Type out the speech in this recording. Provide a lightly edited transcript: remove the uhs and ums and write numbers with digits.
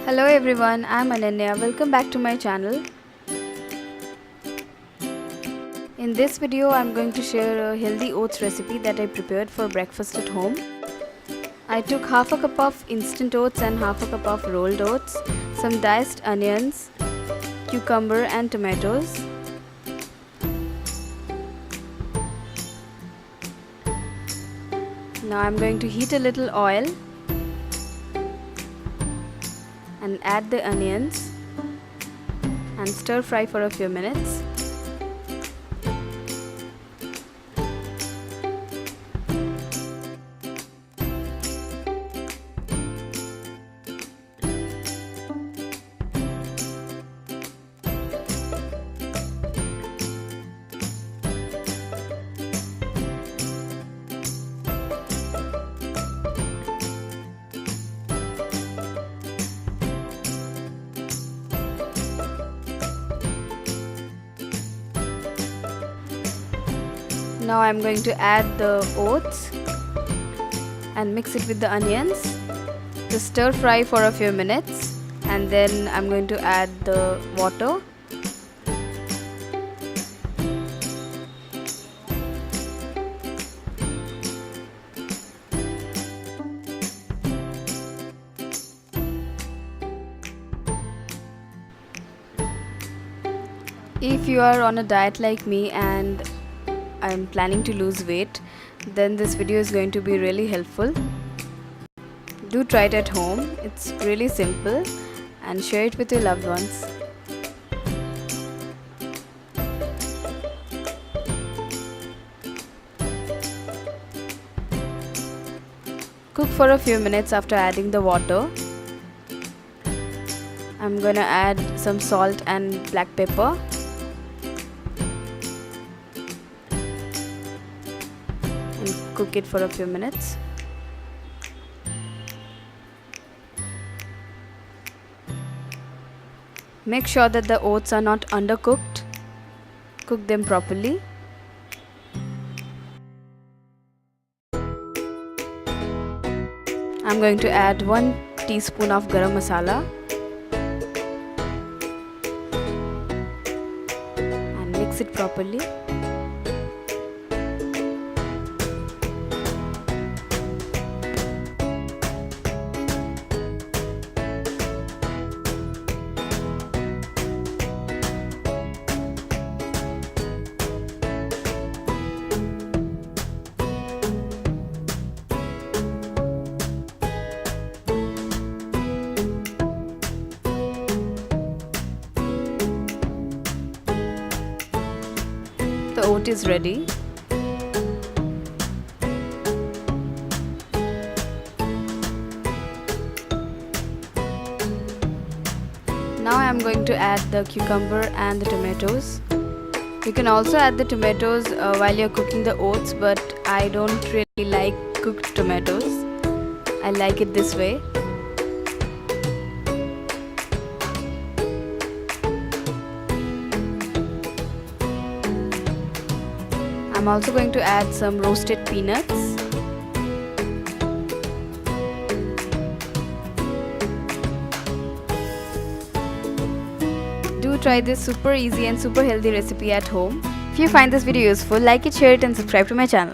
Hello everyone, I'm Ananya. Welcome back to my channel. In this video, I'm going to share a healthy oats recipe that I prepared for breakfast at home. I took half a cup of instant oats and half a cup of rolled oats, some diced onions, cucumber and tomatoes. Now I'm going to heat a little oil and add the onions and stir fry for a few minutes. Now I'm going to add the oats and mix it with the onions to stir fry for a few minutes, and then I'm going to add the water. If you are on a diet like me and I'm planning to lose weight, then this video is going to be really helpful. Do try it at home. It's really simple, and share it with your loved ones. Cook for a few minutes after adding the water. I'm gonna add some salt and black pepper. Cook it for a few minutes. Make sure that the oats are not undercooked. Cook them properly. I'm going to add 1 teaspoon of garam masala and mix it properly. The oat is ready. Now I am going to add the cucumber and the tomatoes. You can also add the tomatoes while you're cooking the oats, but I don't really like cooked tomatoes. I like it this way. I'm also going to add some roasted peanuts. Do try this super easy and super healthy recipe at home. If you find this video useful, like it, share it and subscribe to my channel.